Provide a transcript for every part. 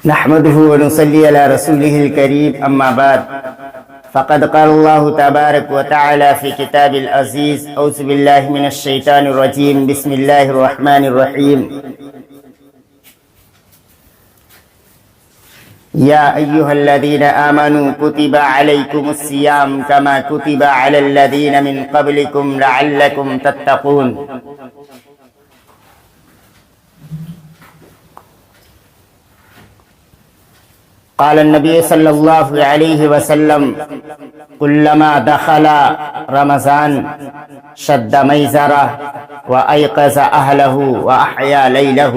نحمده ونصلي على رسوله الكريم أما بعد فقد قال الله تبارك وتعالى في كتاب العزيز أعوذ بالله من الشيطان الرجيم بسم الله الرحمن الرحيم يا أيها الذين آمنوا كتب عليكم الصيام كما كتب على الذين من قبلكم لعلكم تتقون قال النبي صلى الله عليه وسلم كلما دخل رمضان شد ميزره وأيقظ أهله وأحيا ليله.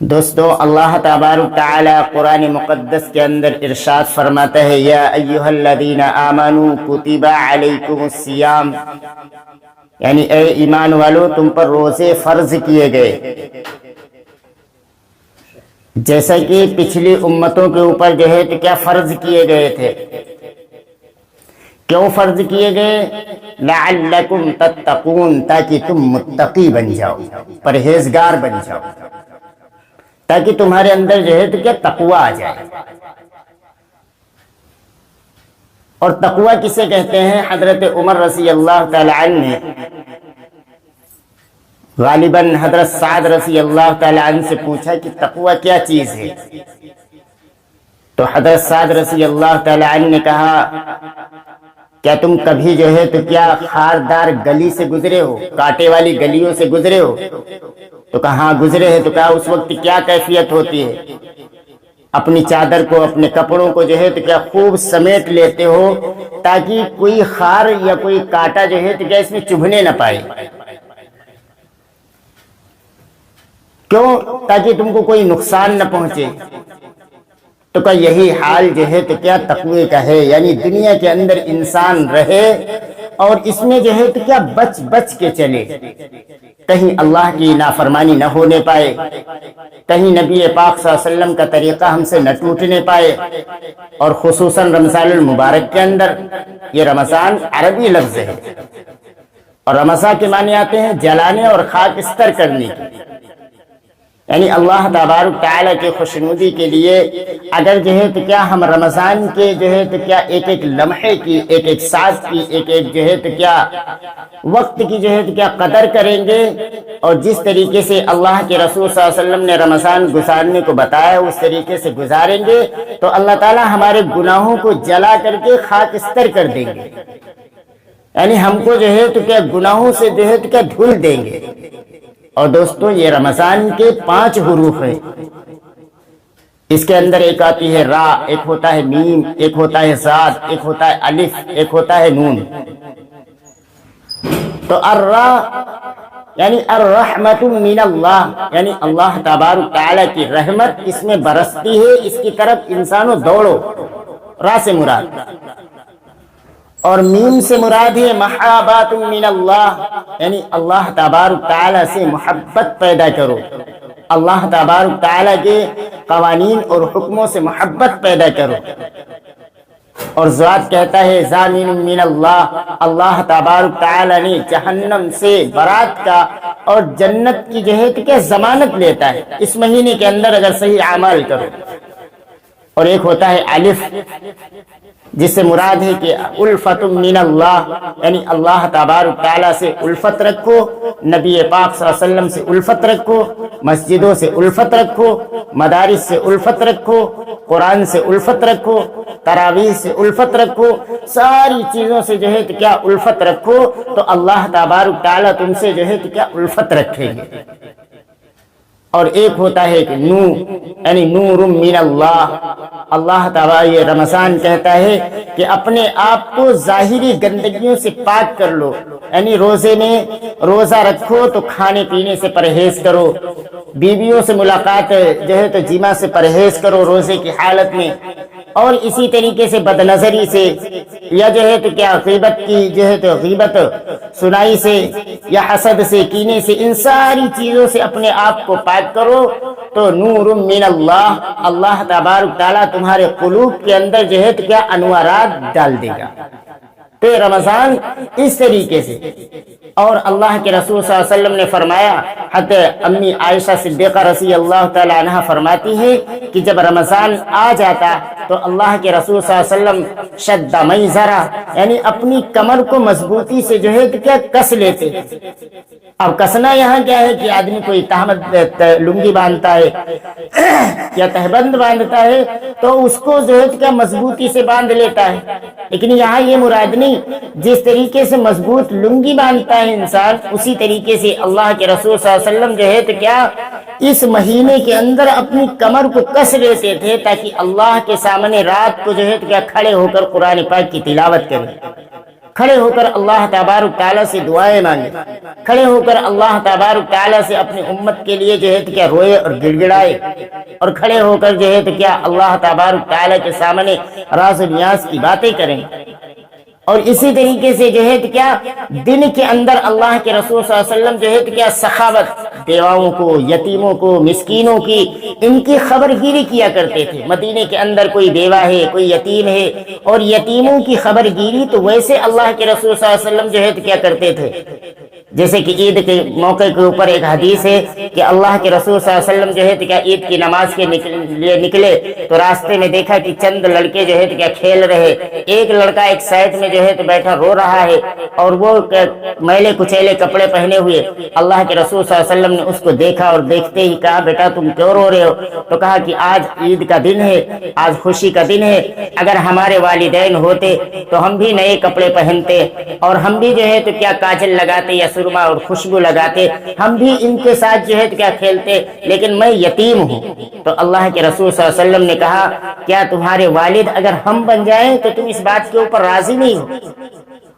دوستو اللہ تبارک تعالی قرآن مقدس کے اندر ارشاد فرماتا ہے یا ایھا الذین آمنوا کتب علیکم الصیام، یعنی اے ایمان والو تم پر روزے فرض کیے گئے، جیسا کہ پچھلی امتوں کے اوپر جو ہے تو کیا فرض کیے گئے تھے. کیوں فرض کیے گئے؟ لعلکم تتقون، تاکہ تم متقی بن جاؤ، پرہیزگار بن جاؤ، تاکہ تمہارے اندر جو ہے تو کیا تقوی آ جائے. اور تقوی کسے کہتے ہیں؟ حضرت عمر رضی اللہ تعالی عنہ نے غالباً حضرت سعد رضی اللہ تعالی عنہ سے پوچھا کہ تقوی کیا چیز ہے، تو حضرت سعد رضی اللہ تعالی عنہ نے کہا کیا تم کبھی جو ہے تو کیا خاردار گلی سے گزرے ہو، کانٹے والی گلیوں سے گزرے ہو؟ تو کہا ہاں گزرے ہیں. تو کہا اس وقت کیا کیفیت ہوتی ہے؟ اپنی چادر کو، اپنے کپڑوں کو جو ہے تو کیا خوب سمیٹ لیتے ہو تاکہ کوئی خار یا کوئی کانٹا جو ہے تو کیا اس میں چبھنے نہ پائے. کیوں؟ تاکہ تم کو کوئی نقصان نہ پہنچے. تو کہ یہی حال جو ہے تو کیا تقوی کا ہے، یعنی دنیا کے اندر انسان رہے اور اس میں جو ہے تو کیا بچ بچ کے چلے، کہیں اللہ کی نافرمانی نہ ہونے پائے، کہیں نبی پاک صلی اللہ علیہ وسلم کا طریقہ ہم سے نہ ٹوٹنے پائے. اور خصوصاً رمضان المبارک کے اندر، یہ رمضان عربی لفظ ہے اور رمضان کے معنی آتے ہیں جلانے اور خاک استر کرنے کی، یعنی اللہ تبارک تعالیٰ کی خوشنودی کے لیے اگر جو ہے تو کیا ہم رمضان کے جو ہے تو کیا ایک ایک لمحے کی، ایک ایک سانس کی، ایک ایک جو ہے تو کیا وقت کی جو ہے تو کیا قدر کریں گے، اور جس طریقے سے اللہ کے رسول صلی اللہ علیہ وسلم نے رمضان گزارنے کو بتایا اس طریقے سے گزاریں گے تو اللہ تعالیٰ ہمارے گناہوں کو جلا کر کے خاک استر کر دیں گے، یعنی ہم کو جو ہے تو کیا گناہوں سے جو ہے تو کیا دھل دیں گے. اور دوستو یہ رمضان کے 5 حروف ہیں، اس کے اندر ایک آتی ہے را، ایک ہوتا ہے میم، ایک ہوتا ہے صاد، ایک ہوتا ہے الف، ایک ہوتا ہے نون. تو الرا یعنی الرحمت من اللہ، یعنی اللہ تبارک تعالیٰ کی رحمت اس میں برستی ہے، اس کی طرف انسانوں دوڑو، را سے مراد. اور میم سے مراد ہے محابات من اللہ، یعنی اللہ تبارک تعالیٰ سے محبت پیدا کرو، اللہ تبارک تعالیٰ کے قوانین اور حکموں سے محبت پیدا کرو. اور ذات کہتا ہے ضامن من اللہ، اللہ تبارک تعالیٰ نے جہنم سے برات کا اور جنت کی جو ہے تو کیا ضمانت لیتا ہے اس مہینے کے اندر اگر صحیح اعمال کرو. اور ایک ہوتا ہے الف، جس سے مراد ہے کہ الفت من اللہ، یعنی اللہ تبارک تعالیٰ سے الفت رکھو، نبی پاک صلی اللہ علیہ وسلم سے الفت رکھو، مسجدوں سے الفت رکھو، مدارس سے الفت رکھو، قرآن سے الفت رکھو، تراویح سے الفت رکھو، ساری چیزوں سے جو ہے تو کیا الفت رکھو تو اللہ تبارک تعالیٰ تم سے جو ہے تو کیا الفت رکھیں گے. اور ایک ہوتا ہے کہ نور، یعنی نور من اللہ، اللہ تعالیٰ یہ رمضان کہتا ہے کہ اپنے آپ کو ظاہری گندگیوں سے پاک کر لو، یعنی روزے میں روزہ رکھو تو کھانے پینے سے پرہیز کرو، بیویوں سے ملاقات جو ہے تو جماع سے پرہیز کرو روزے کی حالت میں، اور اسی طریقے سے بد نظری سے یا جو ہے تو کیا غیبت کی جو ہے تو غیبت سنائی سے یا حسد سے، کینے سے، ان ساری چیزوں سے اپنے آپ کو پاک کرو تو نور من اللہ، اللہ تبارک تعالیٰ تمہارے قلوب کے اندر جو ہے تو کیا انوارات ڈال دے گا. تو یہ رمضان اس طریقے سے، اور اللہ کے رسول صلی اللہ علیہ وسلم نے فرمایا، حضرت امی عائشہ صدیقہ رضی اللہ تعالی عنہ فرماتی ہے کہ جب رمضان آ جاتا تو اللہ کے رسول صلی اللہ علیہ وسلم شد میزرا، یعنی اپنی کمر کو مضبوطی سے جو ہے کیا کس لیتے۔ اب کسنا یہاں کیا ہے کہ آدمی کوئی تہمت لنگی باندھتا ہے یا تہبند باندھتا ہے تو اس کو جو ہے کیا مضبوطی سے باندھ لیتا ہے، لیکن یہاں یہ مراد نہیں، جس طریقے سے مضبوط لنگی باندھتا ہے انسان اسی طریقے سے اللہ کے رسول صلی اللہ علیہ وسلم جو ہے تو کیا اس مہینے کے اندر اپنی کمر کو کس لیتے تھے تاکہ اللہ کے سامنے رات کو جو ہے تو کیا کھڑے ہو کر قرآن پاک کی تلاوت کریں، کھڑے ہو کر اللہ تبارک تعالیٰ سے دعائیں مانگے، کھڑے ہو کر اللہ تبارک تعالیٰ سے اپنی امت کے لیے جو ہے تو کیا روئے اور گڑ گڑائے، اور کھڑے ہو کر جو ہے تو کیا اللہ تبارک تعالیٰ کے سامنے راز و نیاز کی باتیں کریں۔ اور اسی طریقے سے جو ہے تو کیا دن کے اندر اللہ کے رسول صلی اللہ علیہ وسلم جو ہے تو کیا سخاوت، بیواؤں کو، یتیموں کو، مسکینوں کی ان کی خبر گیری کیا کرتے تھے۔ مدینے کے اندر کوئی بیوہ ہے، کوئی یتیم ہے، اور یتیموں کی خبر گیری تو ویسے اللہ کے رسول صلی اللہ علیہ وسلم جو ہے تو کیا کرتے تھے، جیسے کہ عید کے موقع کے اوپر ایک حدیث ہے کہ اللہ کے رسول صلی اللہ علیہ وسلم جو ہے تو کیا عید کی نماز کے لیے نکلے تو راستے میں دیکھا کہ چند لڑکے جو ہے تو کیا کھیل رہے، ایک لڑکا ایک سائڈ میں جو ہے تو بیٹھا رو رہا ہے اور وہ میلے کچیلے کپڑے پہنے ہوئے۔ اللہ کے رسول صلی اللہ علیہ وسلم نے اس کو دیکھا اور دیکھتے ہی کہا بیٹا تم کیوں رو رہے ہو؟ تو کہا کہ آج عید کا دن ہے، آج خوشی کا دن ہے، اگر ہمارے والدین ہوتے تو ہم بھی نئے کپڑے پہنتے اور ہم بھی جو ہے تو کیا کاجل لگاتے یا سرما اور خوشبو لگاتے، ہم بھی ان کے ساتھ جو ہے کیا کھیلتے، لیکن میں یتیم ہوں۔ تو اللہ کے رسول صلی اللہ علیہ وسلم نے کہا کیا تمہارے والد اگر ہم بن جائیں تو تم اس بات کے اوپر راضی نہیں ہو؟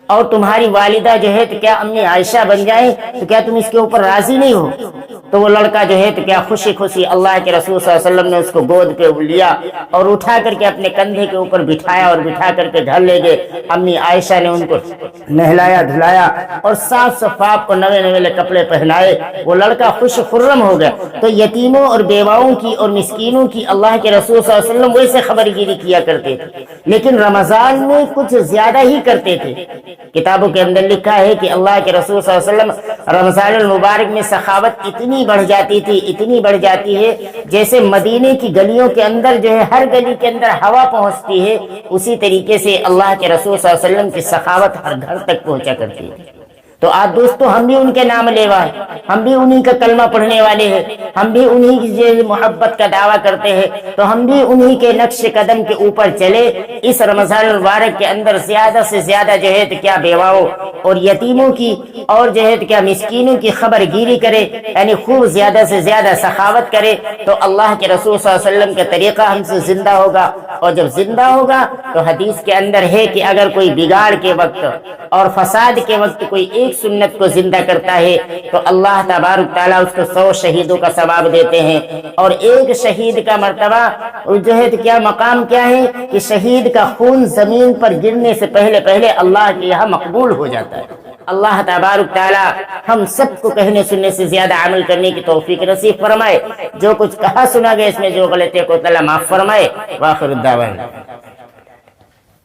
اور تمہاری والدہ جو ہے تو کیا امی عائشہ بن جائیں تو کیا تم اس کے اوپر راضی نہیں ہو؟ تو وہ لڑکا جو ہے تو کیا خوشی خوشی اللہ کے رسول صلی اللہ علیہ وسلم نے اس کو گود پہ لیا اور اٹھا کر کے اپنے کندھے کے اوپر بٹھایا اور بٹھا کر کے گھر لے گئے۔ امی عائشہ نے ان کو نہلایا دھلایا اور صاف صفاف کو نئے نئے کپڑے پہنائے، وہ لڑکا خوش خرم ہو گیا۔ تو یتیموں اور بیواؤں کی اور مسکینوں کی اللہ کے رسول صلی اللہ علیہ وسلم ویسے خبر گیری کیا کرتے تھے، لیکن رمضان میں کچھ زیادہ ہی کرتے تھے۔ کتابوں کے اندر لکھا ہے کہ اللہ کے رسول صلی اللہ علیہ وسلم رمضان المبارک میں سخاوت اتنی بڑھ جاتی تھی، اتنی بڑھ جاتی ہے جیسے مدینے کی گلیوں کے اندر جو ہے ہر گلی کے اندر ہوا پہنچتی ہے، اسی طریقے سے اللہ کے رسول صلی اللہ علیہ وسلم کی سخاوت ہر گھر تک پہنچا کرتی ہے۔ تو آج دوستو ہم بھی ان کے نام لیوا ہے، ہم بھی انہی کا کلمہ پڑھنے والے ہیں، ہم بھی انہی کی محبت کا دعویٰ کرتے ہیں، تو ہم بھی انہی کے نقش قدم کے اوپر چلے۔ اس رمضان المبارک کے اندر زیادہ سے زیادہ جو ہے کیا بیواؤں اور یتیموں کی اور جو ہے کیا مسکینوں کی خبر گیری کرے، یعنی خوب زیادہ سے زیادہ سخاوت کرے، تو اللہ کے رسول صلی اللہ علیہ وسلم کا طریقہ ہم سے زندہ ہوگا۔ اور جب زندہ ہوگا تو حدیث کے اندر ہے کہ اگر کوئی بگاڑ کے وقت اور فساد کے وقت کوئی ایک سنت کو زندہ کرتا ہے تو اللہ تبارک تعالیٰ اس کو 100 شہیدوں کا ثواب دیتے ہیں، اور ایک شہید کا مرتبہ جو ہے کیا مقام کیا ہے کہ شہید کا خون زمین پر گرنے سے پہلے اللہ کے یہاں مقبول ہو جاتا ہے۔ اللہ تبارک تعالیٰ ہم سب کو کہنے سننے سے زیادہ عمل کرنے کی توفیق نصیب فرمائے۔ جو کچھ کہا سنا گیا اس میں جو غلطی کو تعالیٰ معاف فرمائے۔ وآخر الدعوانا